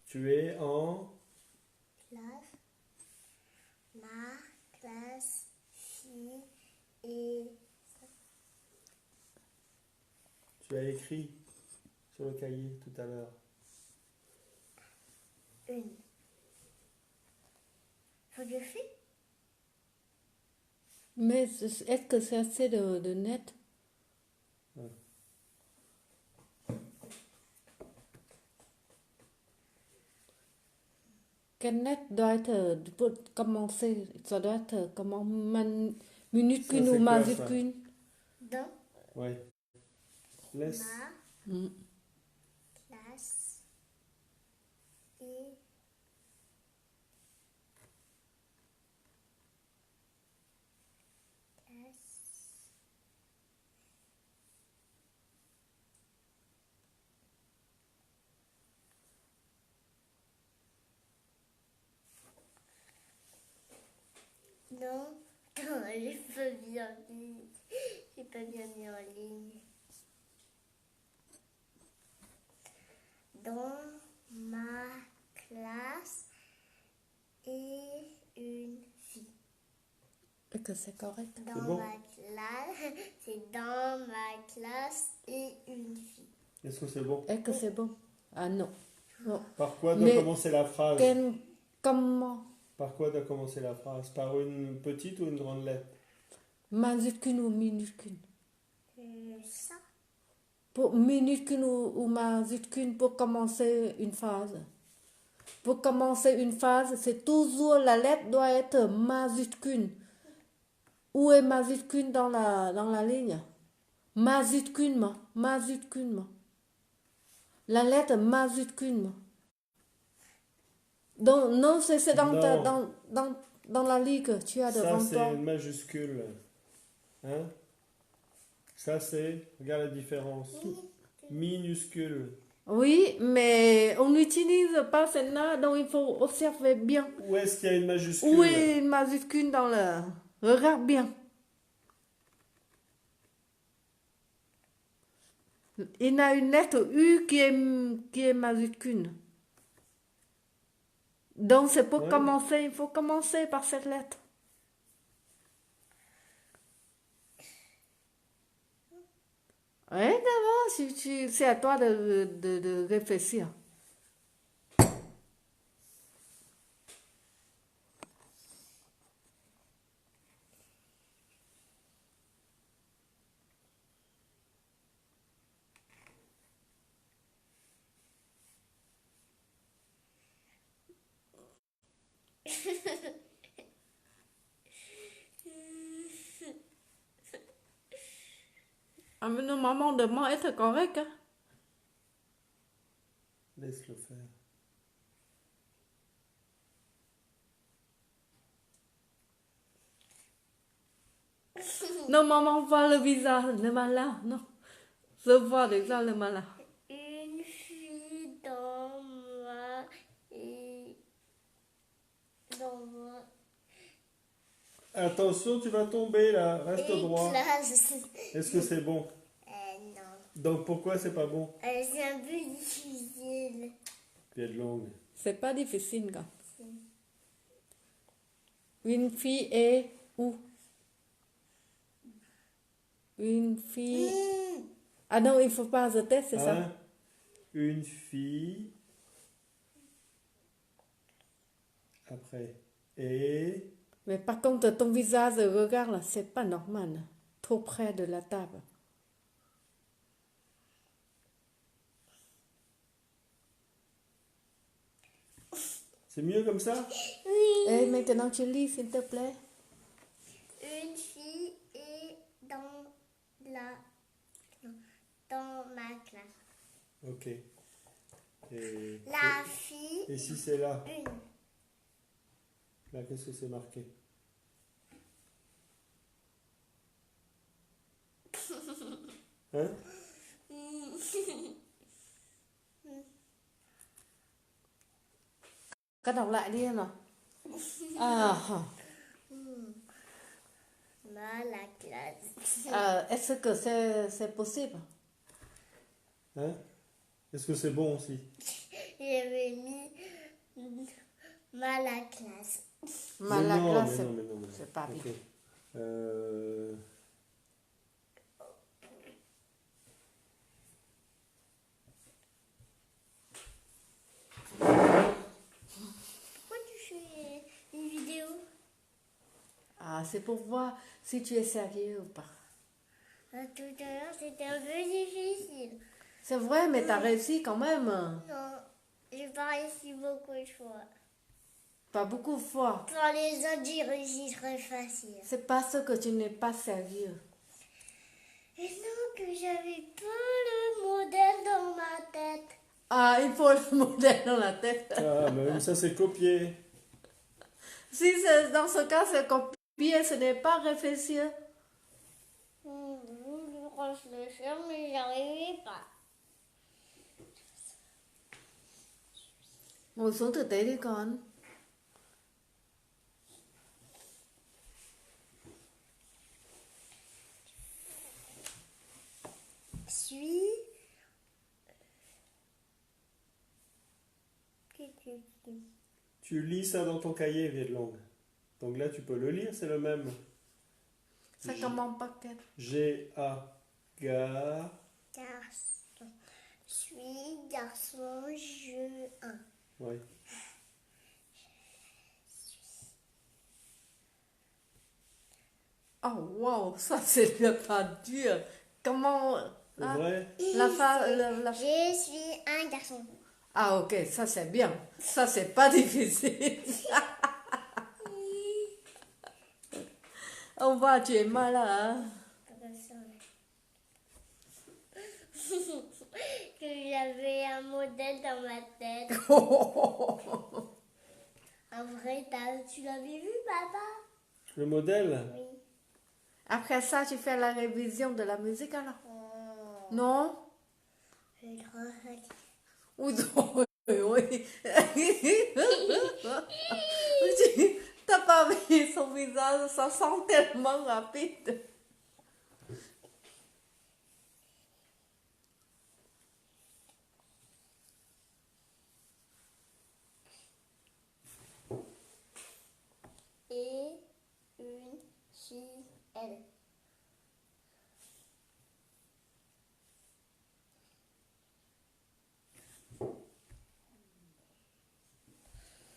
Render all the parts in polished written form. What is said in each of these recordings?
Tu es en classe. Ma classe fille et Tu as écrit sur le cahier tout à l'heure. une. Faut que je fais. Mais est-ce que c'est assez de net? Ouais. Quel net doit être pour commencer? Ça doit être comment minuscule Ça, ou c'est quoi, majuscule? Dans Ouais. Laisse. ma Mm. classe et classe. Non, non, j'ai pas bien mis. J'ai pas bien mis en ligne. Dans ma classe et une fille. Est-ce que c'est correct? Dans bon ma classe, c'est dans ma classe et une fille. Est-ce que c'est bon? Est-ce que c'est bon? Ah non. Non. Par quoi doit Mais commencer la phrase? Comment? Par quoi doit commencer la phrase? Par une petite ou une grande lettre? Majuscule ou minuscule? Ça. Pour minuscule ou majuscule pour commencer une phrase. Pour commencer une phrase, c'est toujours la lettre doit être majuscule. Où est majuscule dans la ligne? Majuscule. La lettre majuscule. Donc, non, c'est Non. dans la ligne que tu as Ça, devant c'est toi. une majuscule. Hein? Ça, c'est... Regarde la différence. Minuscule. Oui, mais on n'utilise pas celle-là, donc il faut observer bien. Où est-ce qu'il y a une majuscule? Où est une majuscule dans le... Regarde bien. Il y a une lettre U qui est majuscule. Donc c'est pour Ouais. commencer, il faut commencer par cette lettre. Oui, d'abord, c'est à toi de réfléchir. Ah, mais normalement, demande être correct. Hein? Laisse-le faire. Normalement, on voit le visage, le malin, non. Je vois déjà le malin. Une fille dans ma et dans ma Attention, tu vas tomber là. Reste droit. classe. Est-ce que c'est bon? Non. Donc pourquoi c'est pas bon? C'est un peu difficile. Pied de langue. C'est pas difficile, quand. Une fille est où? Une fille. Ah non, il faut pas ajouter, c'est ça? Hein? Une fille. Après. Et. Mais par contre, ton visage, regarde là, c'est pas normal. Trop près de la table. C'est mieux comme ça? Et maintenant, tu lis, s'il te plaît. Une fille est dans ma classe. Ok. Et, La fille. et si c'est là? Une. Là, qu'est-ce que c'est marqué? Hein? Cái đọc lại đi em nào. À, La classe. est-ce que c'est possible? Hein? Est-ce que c'est bon aussi? j'avais mis mal à classe. Mal à Mais non, classe, mais non, mais non, mais non. c'est pas bien. Ok. Pourquoi tu fais une vidéo? Ah, c'est pour voir si tu es sérieux ou pas. Tout à l'heure, c'était un peu difficile. C'est vrai, mais t'as réussi quand même. Non, j'ai pas réussi beaucoup de fois. Pas beaucoup de fois. Pour les autres, j'ai réussi très facile. C'est parce que tu n'es pas sérieux. Et non, que j'avais pas le modèle dans ma tête. Ah, il faut le modèle dans la tête. Ah, mais même ça, c'est copié. Si c'est dans ce cas, c'est copier, ce n'est pas réfléchir. Je réfléchir, mais j'arrivais pas. Ngồi xuống tử tế đi con. Suis. Qu'est-ce que tu dis? Tu lis ça dans ton cahier, Vietlang. Donc là, tu peux le lire, c'est le même. Ça commence par quel? G-A. Ga. Garçon. Suis garçon, je un. Ouais. Oh, wow, ça c'est pas dur. Comment... C'est ah, vrai? la fa... Je suis un garçon. Ah, ok, ça c'est bien. Ça c'est pas difficile. On va, tu es malade. Hein? Que j'avais un modèle dans ma tête. Un vrai tu l'avais vu, papa? Le modèle? Oui. Après ça, tu fais la révision de la musique alors? Oh. Non? Je vais trop fatiguée. Ou non? Oui. T'as pas vu son visage, ça sent tellement rapide. Et une fille, elle.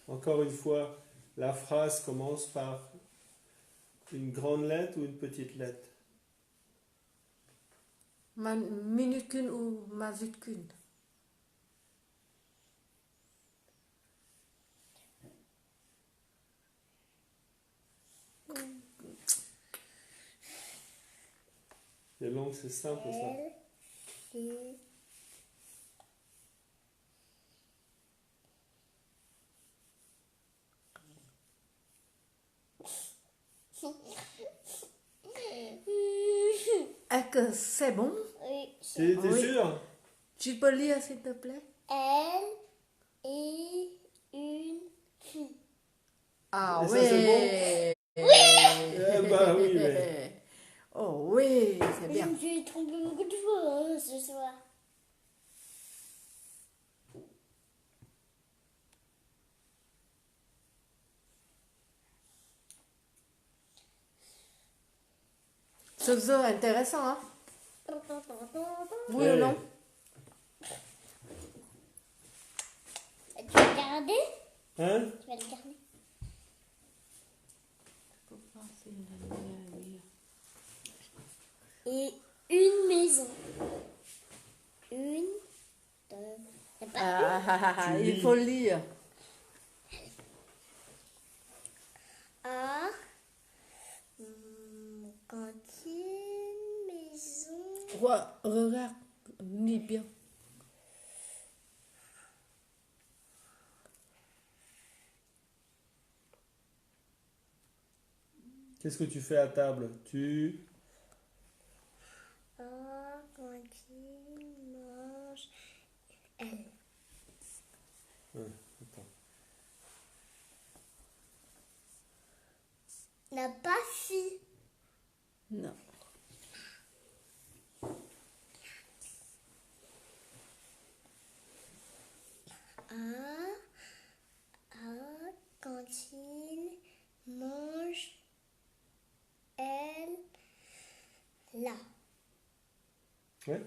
Encore une fois, la phrase commence par une grande lettre ou une petite lettre? Minuscule ou majuscule? Les langues, c'est simple ça. Elle, fille. Est-ce que c'est bon? Oui, T'es Oui. sûr? Tu peux lire s'il te plaît? elle et une fille. Ah Et ça, oui! c'est Eh bah oui, mais... Oh oui, c'est Je bien. me suis trompée beaucoup de fois ce soir. Ce jeu est intéressant, hein? Oui Eh, ou non? Tu vas le garder? Hein? Tu vas le garder? Et une maison. Une, deux. Y a pas Tu Il lis. faut lire. A, cantine, maison. Regarde, lis bien. Qu'est-ce que tu fais à table? Tu... A, cantine, mange. Elle. Attends. N'a pas fille. Non. A, Ouais.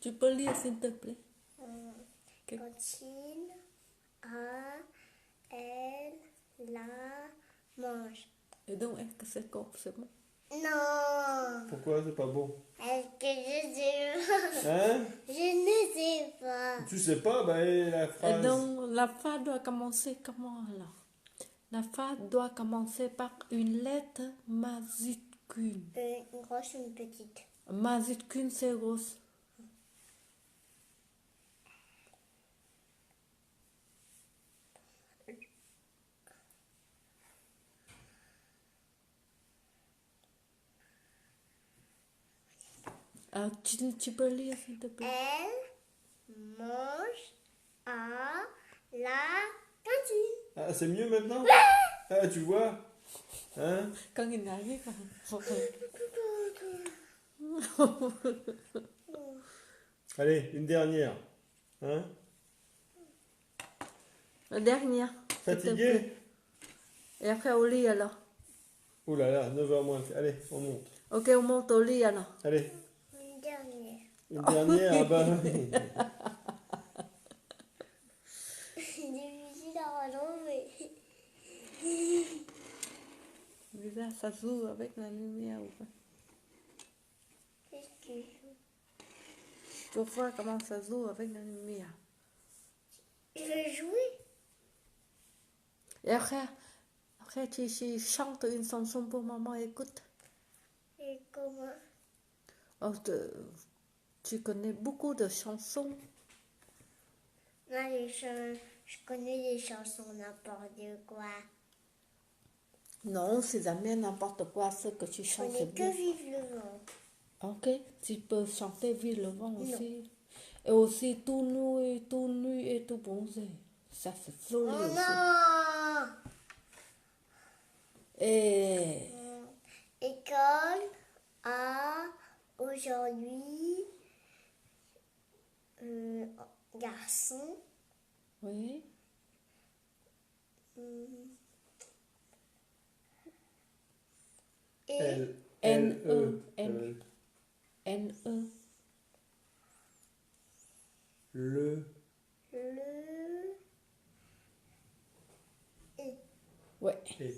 Tu peux lire, s'il te plaît. Ok. Cantine, elle la mange. Et donc, est-ce que c'est quoi? C'est bon? Non. Pourquoi c'est pas bon? Est-ce que je sais pas? Hein? Je ne sais pas. Tu sais pas, ben la Et phrase. donc, la phrase doit commencer comment alors? La phrase doit commencer par une lettre majuscule. Une grosse ou une petite? Majuscule, c'est rose. Alors, tu peux lire, s'il te plaît. Elle mange à la cantine. Ah, c'est mieux maintenant? Ah, tu vois? Hein? Con nhìn lại biết không? Allez, une dernière. Hein? La dernière. s'il te Fatigué? plaît. Et après, au lit alors. Oh là là, 9h moins. Allez, on monte. Ok, on monte au lit alors. Allez, Une dernière. une dernière. Ah bah, C'est difficile à relancer. Bizarre, ça joue avec la lumière ou pas? Qu'est-ce que je Tu vas voir comment ça joue avec la lumière. vais jouer? Et après tu chantes une chanson pour maman, écoute. Et comment? Oh, tu connais beaucoup de chansons. Moi, je connais les chansons n'importe quoi. Non, c'est jamais n'importe quoi ce que tu Je chantes. connais c'est bien. que Vive le vent. Ok, tu peux chanter Vive le vent Non. aussi. Et aussi tout nu et tout bronzé. Ça c'est joli Oh aussi. non! Et École à aujourd'hui garçon. oui, Et L, N-E, L, N-E, le, le et ouais. et.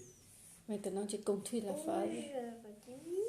Maintenant tu continues la phrase. aujourd'hui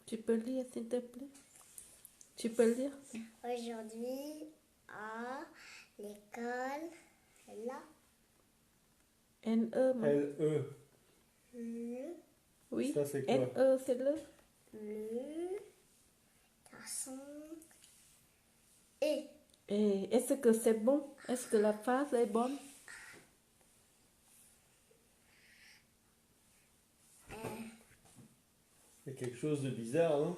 Tu peux lire s'il te plaît? Tu peux lire? aujourd'hui à l'école là N-E, maman. L, E. le Oui. Ça, c'est quoi? N-E, c'est le. garçon et Et est-ce que c'est bon? Est-ce que la phrase est bonne? Il y a quelque chose de bizarre, non?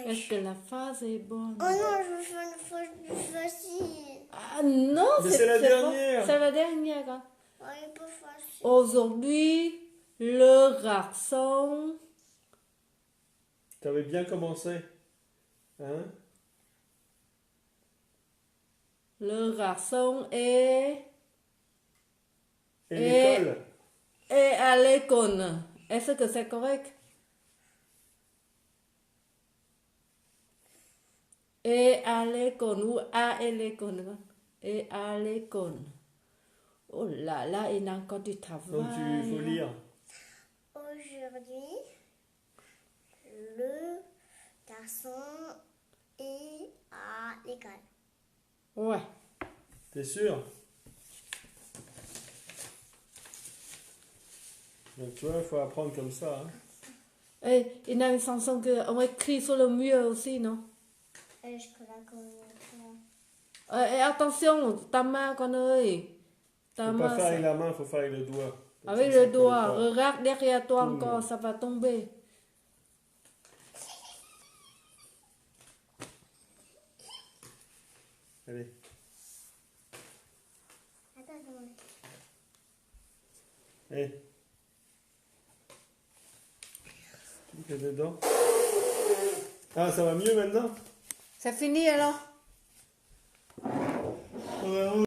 Est-ce que la phrase est bonne? Oh non, je veux faire une phrase plus facile. Ah non, Mais c'est la bon. dernière. C'est la dernière. Hein. Oh, elle est pas facile. Aujourd'hui, le garçon. T'avais bien commencé. Hein? Le garçon est Et Et- l'école? à l'école. Est-ce que c'est correct? Et à l'école ou à l'école. Et à l'école. Oh là là, il a encore du travail. Donc il faut lire. Aujourd'hui, le garçon est à l'école. Ouais. T'es sûr? Donc tu vois, il faut apprendre comme ça. Hein. Et il y a une chanson qu'on écrit sur le mur aussi, non? Je la connais pas. Et attention, ta main, con ơi. Ta Faut pas main, faire avec ça- la main, faut faire avec le doigt. Comme avec ça, le ça doigt, tombe pas. regarde derrière toi Tourne. encore, ça va tomber. Allez. Attends, Allez. Tu mets dedans. Ah, ça va mieux maintenant? C'est fini alors? Ouais,